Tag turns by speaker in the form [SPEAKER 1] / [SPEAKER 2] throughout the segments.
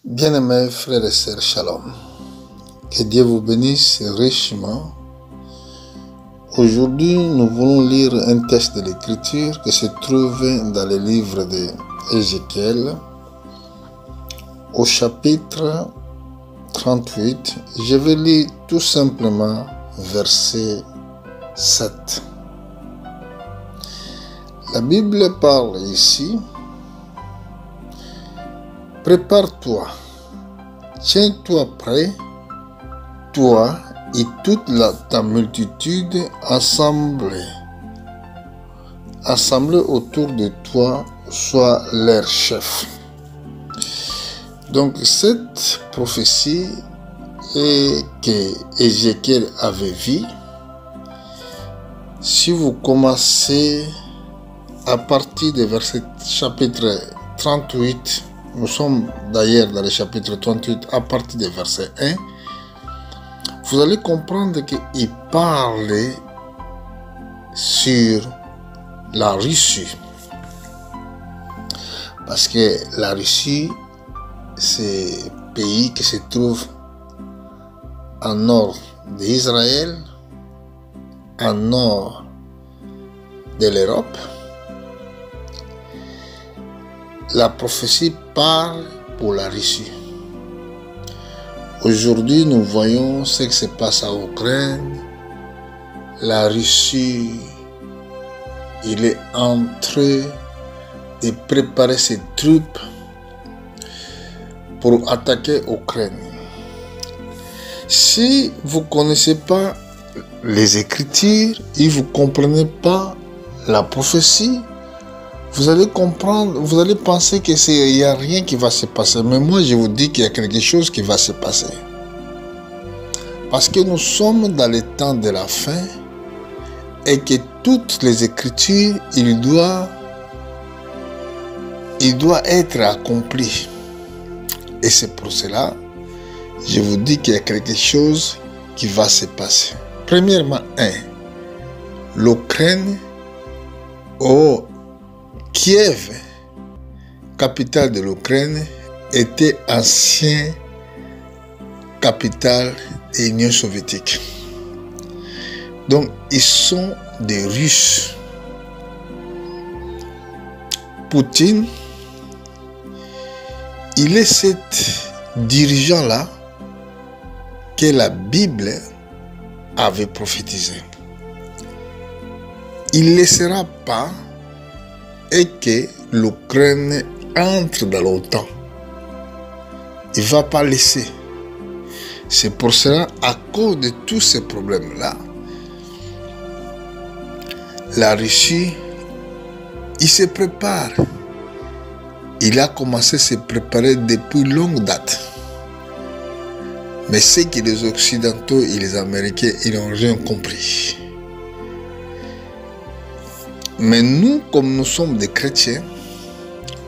[SPEAKER 1] Bien-aimés frères et sœurs, shalom. Que Dieu vous bénisse richement. Aujourd'hui, nous voulons lire un texte de l'Écriture qui se trouve dans le livre d'Ézéchiel, au chapitre 38. Je vais lire tout simplement verset 7. La Bible parle ici: prépare-toi, tiens-toi prêt, toi et toute ta multitude assemblée autour de toi, sois leur chef. Donc cette prophétie que Ézéchiel avait vue, si vous commencez à partir du verset chapitre 38, nous sommes d'ailleurs dans le chapitre 38 à partir du verset 1, vous allez comprendre qu'il parle sur la Russie. Parce que la Russie, c'est un pays qui se trouve au nord d'Israël, au nord de l'Europe. La prophétie parle pour la Russie. Aujourd'hui, nous voyons ce qui se passe en Ukraine. La Russie, il est en train de préparer ses troupes pour attaquer l'Ukraine. Si vous ne connaissez pas les Écritures et vous ne comprenez pas la prophétie, vous allez comprendre, vous allez penser qu'il n'y a rien qui va se passer. Mais moi, je vous dis qu'il y a quelque chose qui va se passer. Parce que nous sommes dans le temps de la fin et que toutes les Écritures, il doit être accompli. Et c'est pour cela, je vous dis qu'il y a quelque chose qui va se passer. Premièrement, l'Ukraine, Kiev, capitale de l'Ukraine, était ancienne capitale de l'Union soviétique. Donc, ils sont des Russes. Poutine, il est cet dirigeant-là que la Bible avait prophétisé. Il ne laissera pas et que l'Ukraine entre dans l'OTAN. Il ne va pas laisser. C'est pour cela, à cause de tous ces problèmes-là, la Russie, il se prépare. Il a commencé à se préparer depuis longue date. Mais c'est que les Occidentaux et les Américains, ils n'ont rien compris. Mais nous, comme nous sommes des chrétiens,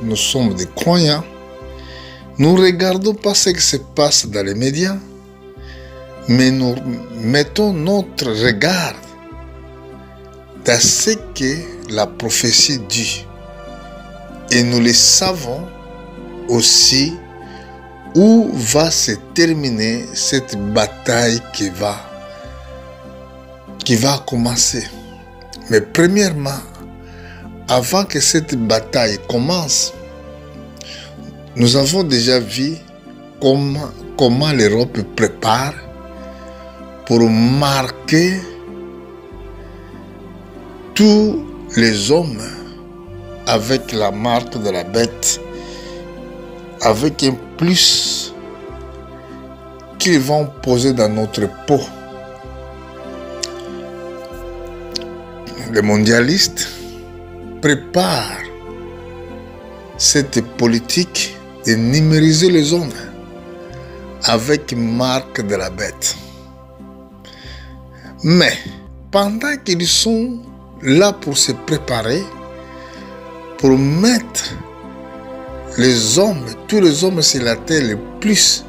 [SPEAKER 1] nous sommes des croyants, nous ne regardons pas ce qui se passe dans les médias, mais nous mettons notre regard dans ce que la prophétie dit. Et nous le savons aussi où va se terminer cette bataille qui va commencer. Mais premièrement, avant que cette bataille commence, nous avons déjà vu comment l'Europe prépare pour marquer tous les hommes avec la marque de la bête, avec un plus qu'ils vont poser dans notre peau. Les mondialistes préparent cette politique de numériser les hommes avec marque de la bête. Mais pendant qu'ils sont là pour se préparer, pour mettre les hommes, tous les hommes sur la terre le plus,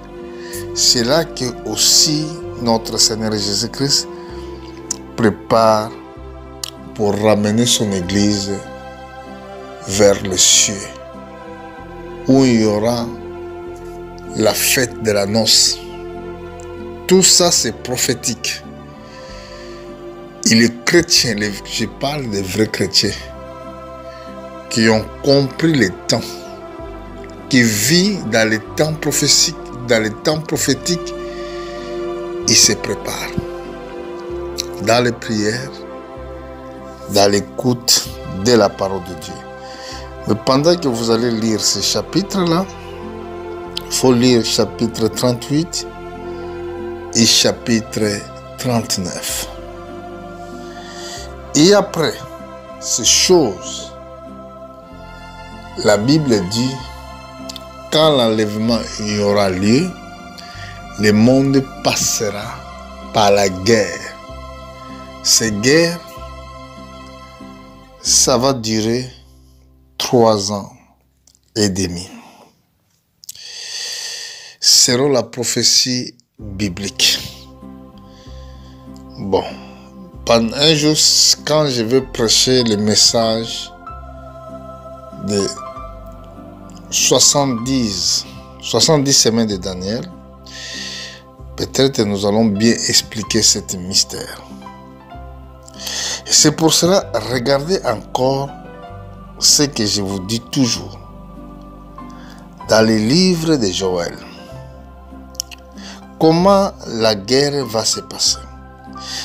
[SPEAKER 1] c'est là que aussi notre Seigneur Jésus-Christ prépare pour ramener son Église vers le ciel, où il y aura la fête de la noce. Tout ça, c'est prophétique. Et les chrétiens, je parle des vrais chrétiens, qui ont compris les temps, qui vivent dans les temps prophétiques, ils se préparent dans les prières, dans l'écoute de la parole de Dieu. Mais pendant que vous allez lire ces chapitres-là, il faut lire chapitre 38 et chapitre 39. Et après ces choses, la Bible dit, quand l'enlèvement y aura lieu, le monde passera par la guerre. Cette guerre, ça va durer 3 ans et demi. Selon la prophétie biblique. Bon, pendant un jour, quand je vais prêcher le message de 70 semaines de Daniel, peut-être nous allons bien expliquer ce mystère. Et c'est pour cela, regardez encore ce que je vous dis toujours dans les livres de Joël. Comment la guerre va se passer?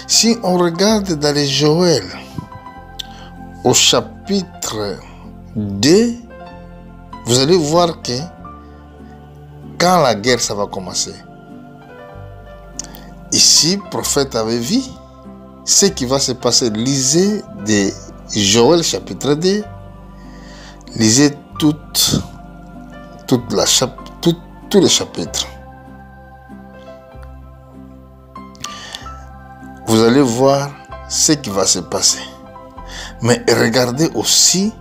[SPEAKER 1] Si on regarde dans les Joël, au chapitre 2, vous allez voir que quand la guerre ça va commencer, ici, le prophète avait vu ce qui va se passer. Lisez de Joël chapitre 2, lisez tous les chapitres. Vous allez voir ce qui va se passer. Mais regardez aussi,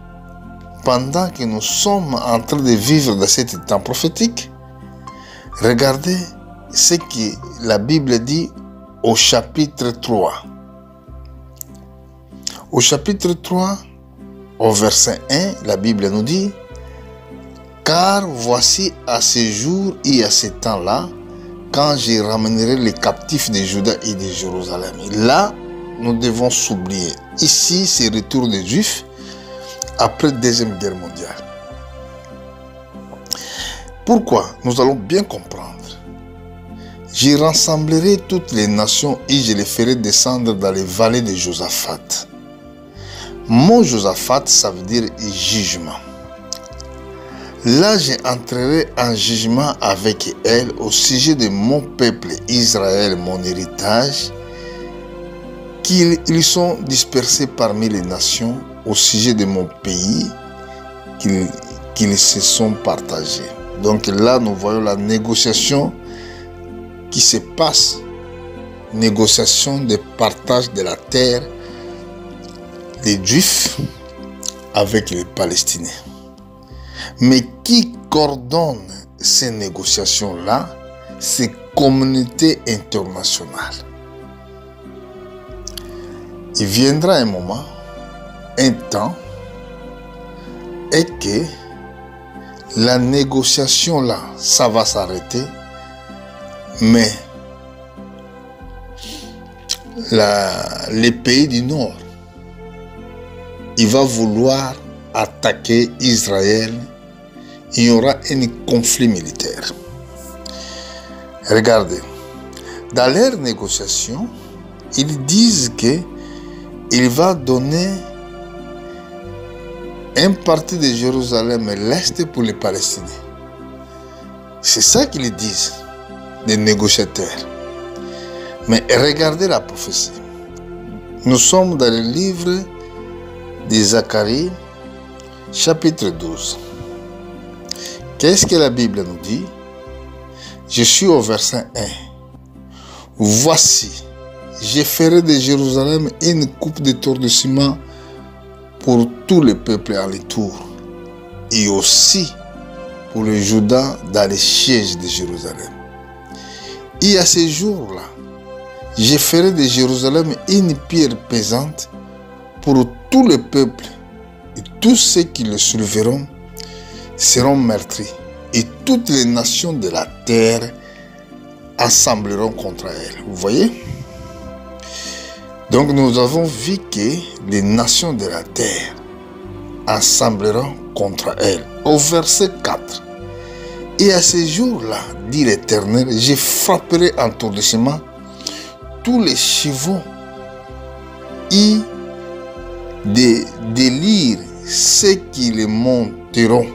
[SPEAKER 1] pendant que nous sommes en train de vivre dans ce temps prophétique, regardez ce que la Bible dit au chapitre 3. Au chapitre 3, au verset 1, la Bible nous dit, « Car voici à ce jour et à ce temps-là, quand je ramènerai les captifs de Juda et de Jérusalem. » Là, nous devons s'oublier. Ici, c'est le retour des Juifs après la Deuxième Guerre mondiale. Pourquoi? Nous allons bien comprendre. Je rassemblerai toutes les nations et je les ferai descendre dans les vallées de Josaphat. Mon Josaphat, ça veut dire jugement. Là, j'entrerai en jugement avec elle au sujet de mon peuple Israël, mon héritage, qu'ils sont dispersés parmi les nations, au sujet de mon pays, qu'ils se sont partagés. Donc là, nous voyons la négociation qui se passe, négociation de partage de la terre des Juifs avec les Palestiniens. Mais qui coordonne ces négociations-là? C'est communauté internationale. Il viendra un moment, un temps, et que la négociation là, ça va s'arrêter, mais les pays du Nord, il va vouloir attaquer Israël. Il y aura un conflit militaire. Regardez, dans leurs négociations, ils disent qu'il va donner une partie de Jérusalem et l'Est pour les Palestiniens. C'est ça qu'ils disent, les négociateurs. Mais regardez la prophétie. Nous sommes dans le livre de Zacharie, chapitre 12. Qu'est-ce que la Bible nous dit? Je suis au verset 1. Voici, je ferai de Jérusalem une coupe de tours de ciment pour tous les peuples alentour, et aussi pour les Judas dans les sièges de Jérusalem. Et à ce jour-là, je ferai de Jérusalem une pierre pesante pour tous les peuples, et tous ceux qui le souleveront seront meurtris. et toutes les nations de la terre assembleront contre elle. Vous voyez? Donc nous avons vu que les nations de la terre assembleront contre elle. Au verset 4. Et à ce jour-là, dit l'Éternel, je frapperai entourdissement tous les chevaux et des délires, ceux qui les monteront.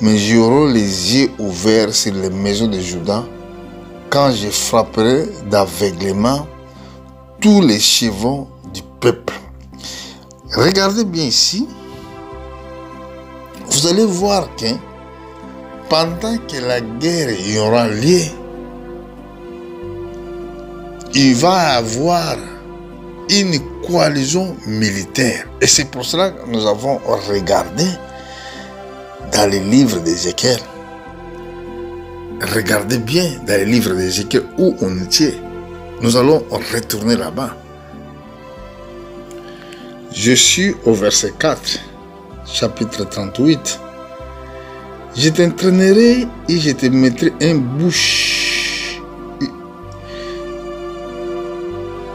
[SPEAKER 1] Mais j'aurai les yeux ouverts sur les maisons de Juda quand je frapperai d'aveuglement tous les chevaux du peuple. Regardez bien ici. Vous allez voir que pendant que la guerre y aura lieu, il va y avoir une coalition militaire. Et c'est pour cela que nous avons regardé dans les livres d'Ézéchiel. Regardez bien dans les livres d'Ézéchiel où on était. Nous allons retourner là-bas. Je suis au verset 4, chapitre 38. Je t'entraînerai et je te mettrai une bouche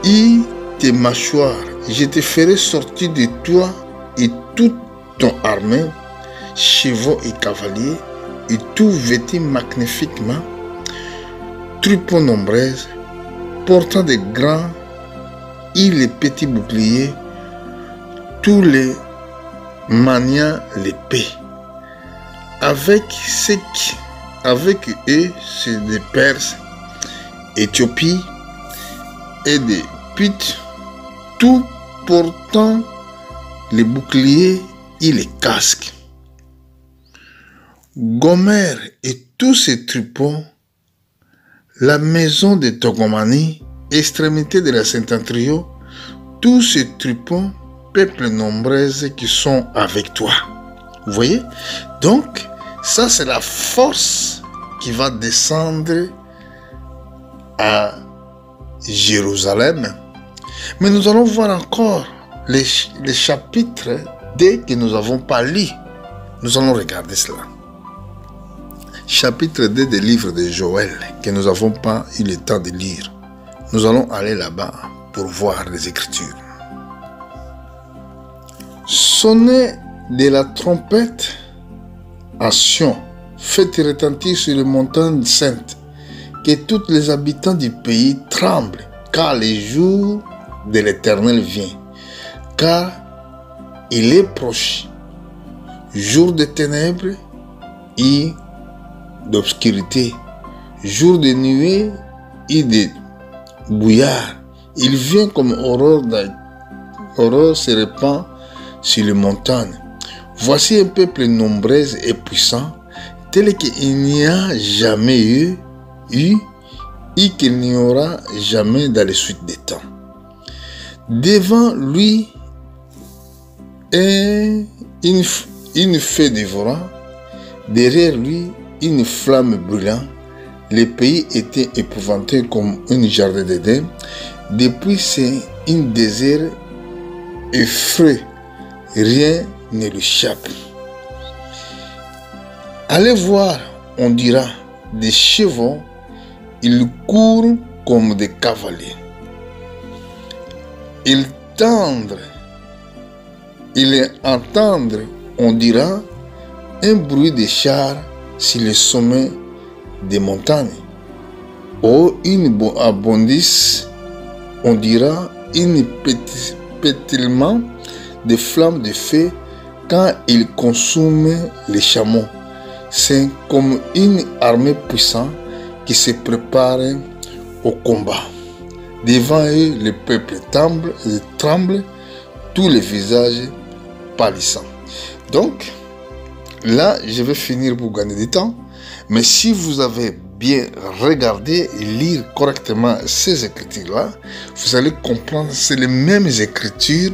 [SPEAKER 1] et tes mâchoires. Je te ferai sortir de toi et toute ton armée, chevaux et cavaliers, et tout vêtis magnifiquement, troupeaux nombreuses, portant des grands et les petits boucliers, tous les maniant l'épée. Avec eux, c'est des Perses, Éthiopie et des Putes, tout portant les boucliers et les casques. Gomer et tous ses troupeaux, la maison de Togomani, extrémité de la Septentrion, tous ces troupeaux, peuples nombreux qui sont avec toi. Vous voyez? Donc, ça c'est la force qui va descendre à Jérusalem. Mais nous allons voir encore les chapitres dès que nous n'avons pas lu. Nous allons regarder cela. Chapitre 2 des livres de Joël que nous n'avons pas eu le temps de lire. Nous allons aller là-bas pour voir les Écritures. Sonnez de la trompette à Sion, faites retentir sur les montagnes saintes, que tous les habitants du pays tremblent, car le jour de l'Éternel vient, car il est proche, jour de ténèbres et d'obscurité, jour de nuée et de brouillard. Il vient comme aurore se répand sur les montagnes. Voici un peuple nombreux et puissant, tel qu'il n'y a jamais eu et qu'il n'y aura jamais dans les suites des temps. Devant lui est une feu dévorant, derrière lui une flamme brûlante. Le pays était épouvanté comme un jardin d'Éden. Depuis c'est un désert effrayé, rien ne lui échappe. Allez voir, on dira, des chevaux, ils courent comme des cavaliers. Ils entendent, on dira, un bruit de chars sur le sommet des montagnes. Oh, une abondisse, on dira, un pétillement de flammes de feu quand ils consomment les chameaux. C'est comme une armée puissante qui se prépare au combat. Devant eux, le peuple tremble, tous les visages pâlissants. Donc, là, je vais finir pour gagner du temps. Mais si vous avez bien regardé et lire correctement ces écritures-là, vous allez comprendre que c'est les mêmes écritures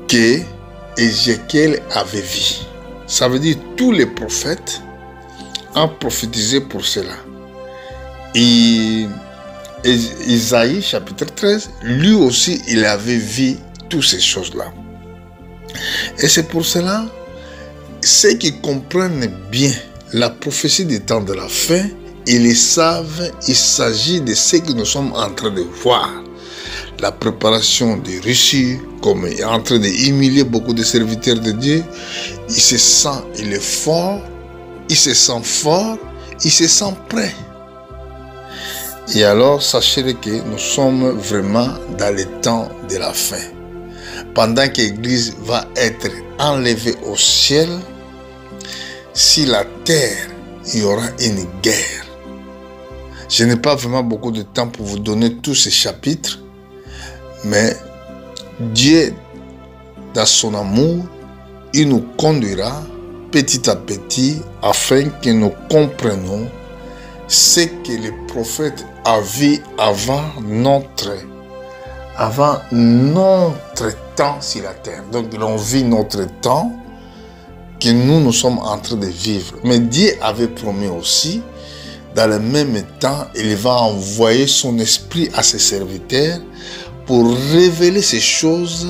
[SPEAKER 1] que Ézéchiel avait vues. Ça veut dire que tous les prophètes ont prophétisé pour cela. Et Isaïe, chapitre 13, lui aussi, il avait vu toutes ces choses-là. Et c'est pour cela, ceux qui comprennent bien la prophétie des temps de la fin, ils le savent, il s'agit de ce que nous sommes en train de voir. La préparation de Russie, comme il est en train d'humilier beaucoup de serviteurs de Dieu, il se sent, il est fort, il se sent fort, il se sent prêt. Et alors, sachez que nous sommes vraiment dans le temps de la fin. Pendant que l'Église va être enlevée au ciel, si la terre, il y aura une guerre. Je n'ai pas vraiment beaucoup de temps pour vous donner tous ces chapitres, mais Dieu, dans son amour, il nous conduira petit à petit afin que nous comprenions ce que le prophète a vu avant notre temps sur la terre. Donc, ils ont vu notre temps que nous sommes en train de vivre. Mais Dieu avait promis aussi, dans le même temps, il va envoyer son esprit à ses serviteurs pour révéler ces choses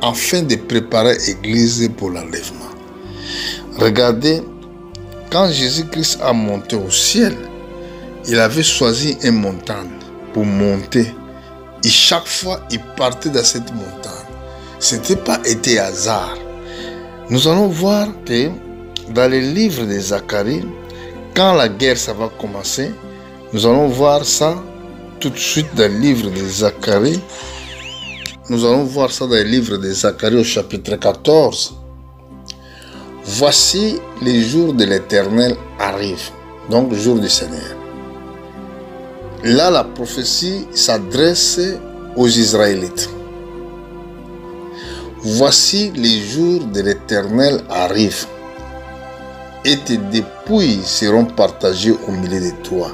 [SPEAKER 1] afin de préparer l'Église pour l'enlèvement. Regardez, quand Jésus-Christ a monté au ciel, il avait choisi une montagne pour monter. Et chaque fois, il partait dans cette montagne. Ce n'était pas été hasard. Nous allons voir que dans le livre de Zacharie, quand la guerre ça va commencer, nous allons voir ça tout de suite dans le livre de Zacharie. Nous allons voir ça dans le livre de Zacharie au chapitre 14. Voici les jours de l'Éternel arrivent, donc le jour du Seigneur. Là, la prophétie s'adresse aux Israélites. Voici les jours de l'Éternel arrivent, et tes dépouilles seront partagées au milieu de toi.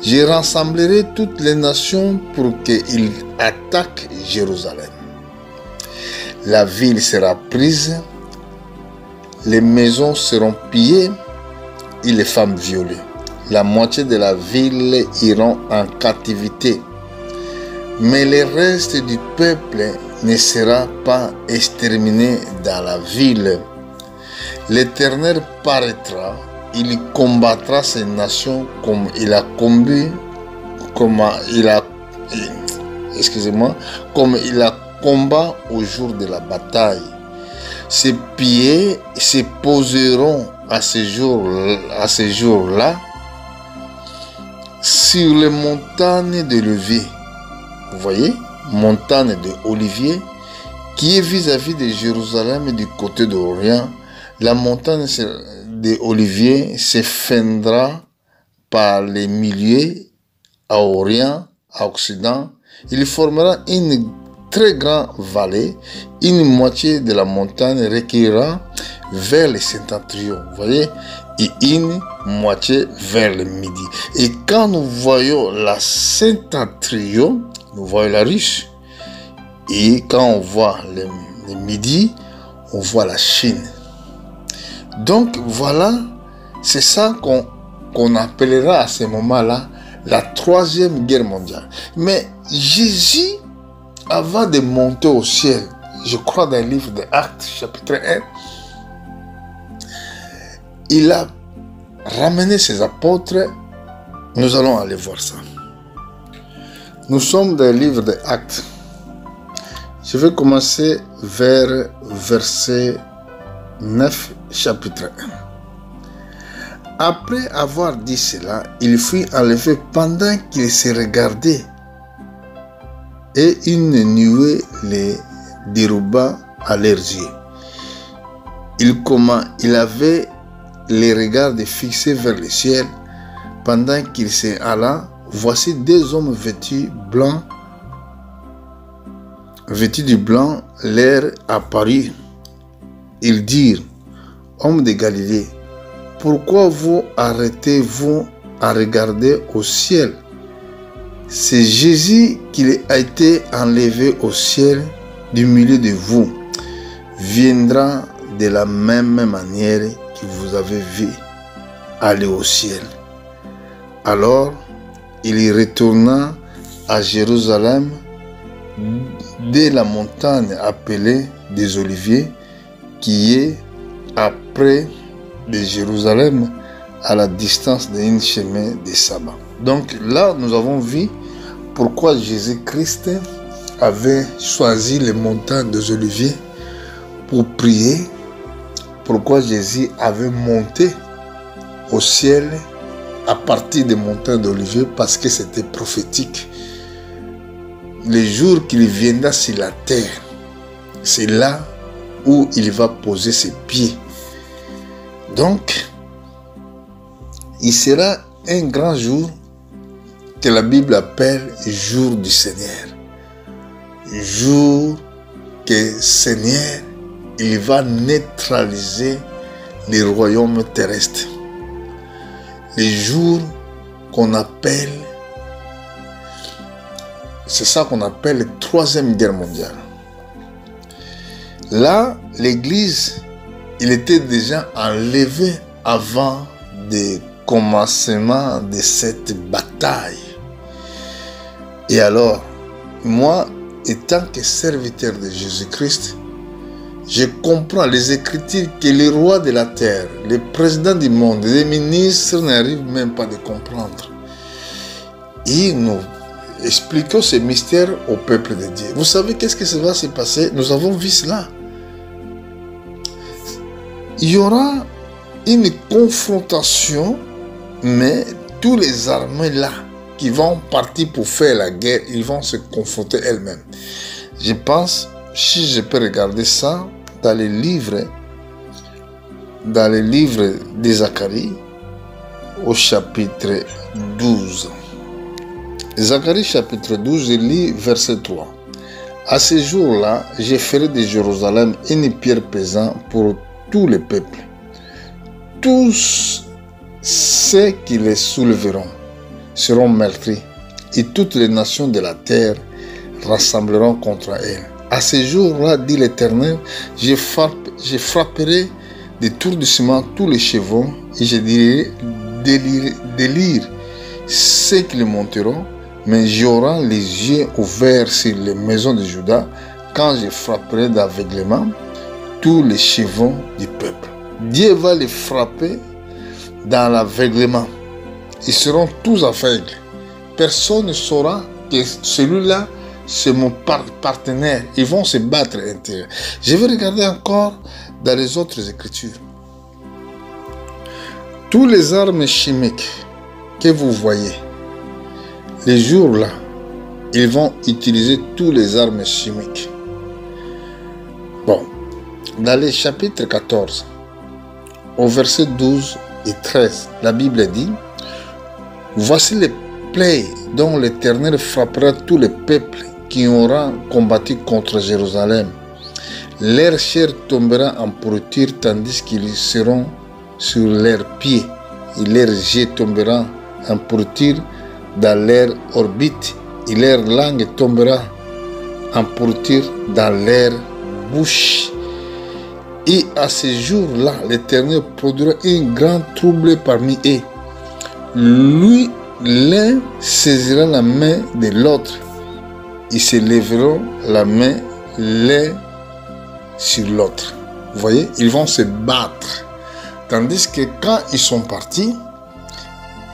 [SPEAKER 1] Je rassemblerai toutes les nations pour qu'ils attaquent Jérusalem. La ville sera prise, les maisons seront pillées et les femmes violées. La moitié de la ville iront en captivité, mais le reste du peuple ne sera pas exterminé dans la ville. L'Éternel paraîtra, il combattra ces nations comme il a combattu, comme il a combat au jour de la bataille. Ses pieds se poseront à ce jour-là sur les montagnes de l'Olivier. Vous voyez, montagne de Olivier qui est vis-à-vis de Jérusalem et du côté d'Orient. La montagne de Olivier se fendra par les milieux à Orient, à Occident. Il formera une très grande vallée. Une moitié de la montagne recueillera vers le septentrion. Vous voyez, et une moitié vers le midi. Et quand nous voyons la septentrion, nous voyons la Russie. Et quand on voit le midi, on voit la Chine. Donc voilà, c'est ça qu'on appellera à ce moment-là la troisième guerre mondiale. Mais Jésus, avant de monter au ciel, je crois dans le livre des Actes, chapitre 1, il a ramené ses apôtres. Nous allons aller voir ça. Nous sommes dans le livre des Actes. Je vais commencer vers verset 9, chapitre 1. Après avoir dit cela, il fut enlevé pendant qu'il se regardait, et une nuée les déroba à leurs yeux. Il avait les regards fixés vers le ciel. Pendant qu'il se alla, voici deux hommes vêtus du blanc, leur apparut. Ils dirent: Hommes de Galilée, pourquoi vous arrêtez-vous à regarder au ciel? C'est Jésus qui a été enlevé au ciel du milieu de vous. Viendra de la même manière que vous avez vu aller au ciel. Alors, il retourna à Jérusalem dès la montagne appelée des Oliviers, qui est après de Jérusalem à la distance d'un chemin de sabbat. Donc là, nous avons vu pourquoi Jésus-Christ avait choisi les montagnes des Oliviers pour prier, pourquoi Jésus avait monté au ciel à partir des montagnes d'Olivier, parce que c'était prophétique. Le jour qu'il viendra sur la terre, c'est là où il va poser ses pieds. Donc, il sera un grand jour que la Bible appelle jour du Seigneur. Jour que Seigneur, il va neutraliser les royaumes terrestres. Les jours qu'on appelle, c'est ça qu'on appelle la Troisième Guerre mondiale. Là, l'Église, il était déjà enlevé avant le commencement de cette bataille. Et alors, moi, étant que serviteur de Jésus-Christ, je comprends les Écritures que les rois de la terre, les présidents du monde, les ministres n'arrivent même pas à comprendre. Et nous expliquons ce mystère au peuple de Dieu. Vous savez qu'est-ce qui va se passer? Nous avons vu cela. Il y aura une confrontation, mais tous les armées là qui vont partir pour faire la guerre, ils vont se confronter elles-mêmes. Je pense, si je peux regarder ça dans les livres de Zacharie, au chapitre 12. Zacharie chapitre 12, je lis verset 3. À ce jour-là, je ferai de Jérusalem une pierre pesante pour tous les peuples. Tous ceux qui les soulèveront seront meurtris, et toutes les nations de la terre rassembleront contre elle. À ce jour-là, dit l'Éternel, je frapperai d'étourdissement tous les chevaux, et je dirai délire ceux qui les monteront, mais j'aurai les yeux ouverts sur les maisons de Juda quand je frapperai d'aveuglement tous les chevaux du peuple. Dieu va les frapper dans l'aveuglement. Ils seront tous aveugles. Personne ne saura que celui-là, c'est mon partenaire. Ils vont se battre à l'intérieur. Je vais regarder encore dans les autres Écritures. Tous les armes chimiques que vous voyez, les jours-là, ils vont utiliser toutes les armes chimiques. Bon, dans le chapitre 14, au verset 12 et 13, la Bible dit: voici les plaies dont l'Éternel frappera tous les peuples qui auront combattu contre Jérusalem. Leur chair tombera en pourriture tandis qu'ils seront sur leurs pieds, et leur jet tombera en pourriture dans leur orbite, et leur langue tombera en pourriture dans leur bouche. Et à ce jour-là, l'Éternel produira un grand trouble parmi eux. Lui, l'un saisira la main de l'autre. Ils se lèveront la main l'un sur l'autre. Vous voyez, ils vont se battre. Tandis que quand ils sont partis,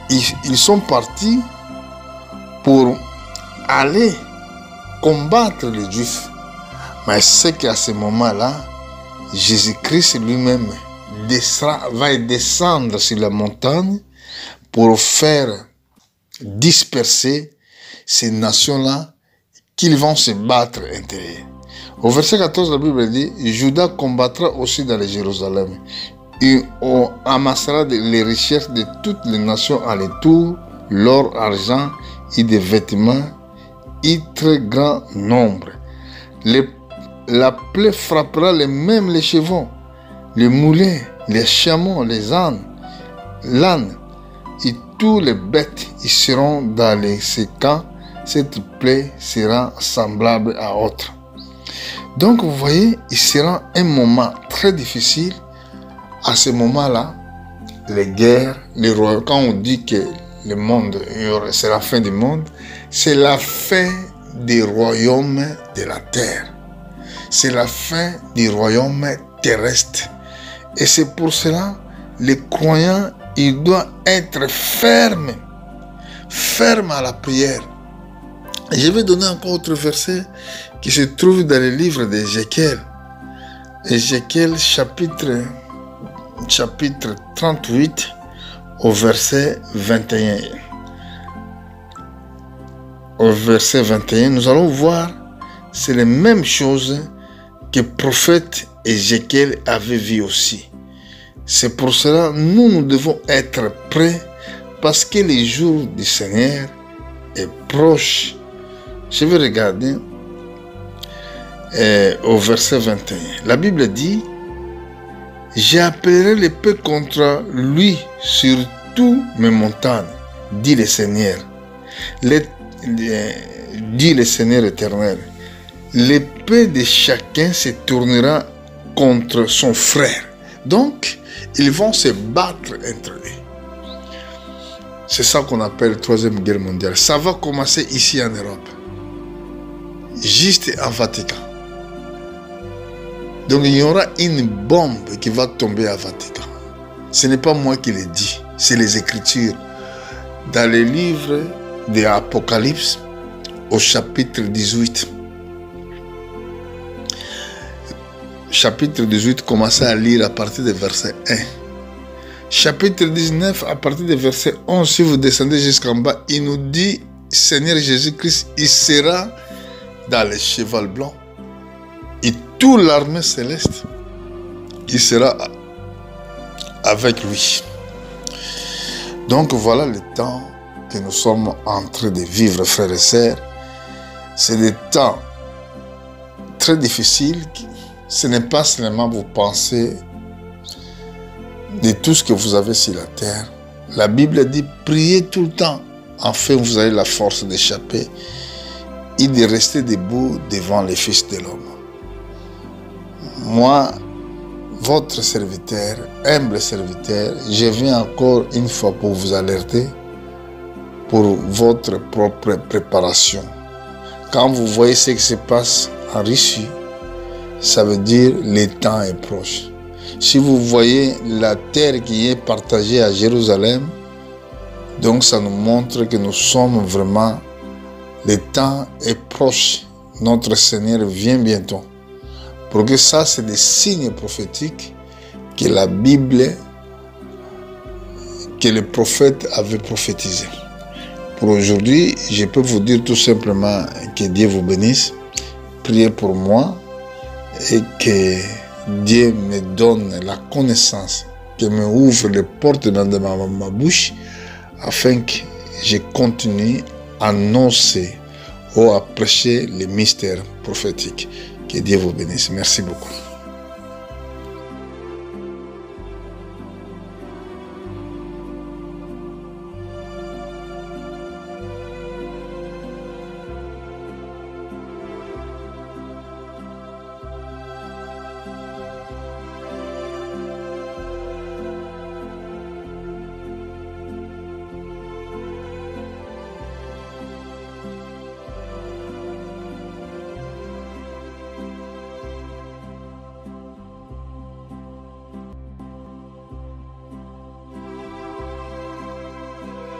[SPEAKER 1] ils sont partis pour aller combattre les Juifs. Mais c'est qu'à ce moment-là, Jésus-Christ lui-même va descendre sur la montagne pour faire disperser ces nations-là qu'ils vont se battre intérieur. Au verset 14, la Bible dit: Juda combattra aussi dans les Jérusalem. Et on amassera les richesses de toutes les nations alentour, l'or, argent et des vêtements, et très grand nombre. La plaie frappera les chevaux, les moulins, les chameaux, les ânes, l'âne, et tous les bêtes ils seront dans ces camps. Cette plaie sera semblable à autre. Donc vous voyez, il sera un moment très difficile. À ce moment-là, les guerres, les royaumes, quand on dit que le monde, c'est la fin du monde, c'est la fin des royaumes de la terre. C'est la fin du royaume terrestre. Et c'est pour cela le croyant, il doit être ferme à la prière. Et je vais donner encore autre verset qui se trouve dans le livre d'Ézéchiel. Ézéchiel chapitre 38 au verset 21. Au verset 21, nous allons voir, c'est la même chose que le prophète Ézéchiel avait vu aussi. C'est pour cela nous devons être prêts parce que le jour du Seigneur est proche. Je vais regarder au verset 21. La Bible dit: j'appellerai l'épée contre lui sur toutes mes montagnes, dit le Seigneur. Dit le Seigneur éternel. L'épée de chacun se tournera contre son frère. Donc, ils vont se battre entre eux. C'est ça qu'on appelle la Troisième Guerre mondiale. Ça va commencer ici en Europe. Juste en Vatican. Donc il y aura une bombe qui va tomber à Vatican. Ce n'est pas moi qui le dis, c'est les Écritures. Dans le livre de l'Apocalypse, au chapitre 18. Chapitre 18, commencez à lire à partir du verset 1. Chapitre 19, à partir du verset 11, si vous descendez jusqu'en bas, il nous dit, Seigneur Jésus-Christ, il sera dans le cheval blanc. Et toute l'armée céleste, il sera avec lui. Donc voilà le temps que nous sommes en train de vivre, frères et sœurs. C'est des temps très difficiles. Ce n'est pas seulement vous penser de tout ce que vous avez sur la terre. La Bible dit, priez tout le temps. Enfin, vous avez la force d'échapper et de rester debout devant les fils de l'homme. Moi, votre serviteur, humble serviteur, je viens encore une fois pour vous alerter pour votre propre préparation. Quand vous voyez ce qui se passe en Russie, ça veut dire que le temps est proche. Si vous voyez la terre qui est partagée à Jérusalem, donc ça nous montre que nous sommes vraiment, le temps est proche. Notre Seigneur vient bientôt. Pour que ça, c'est des signes prophétiques que la Bible, que le prophète avait prophétisé. Pour aujourd'hui, je peux vous dire tout simplement que Dieu vous bénisse. Priez pour moi et que Dieu me donne la connaissance, qu'il me ouvre les portes dans ma bouche afin que je continue à annoncer ou à prêcher les mystères prophétiques. Que Dieu vous bénisse. Merci beaucoup.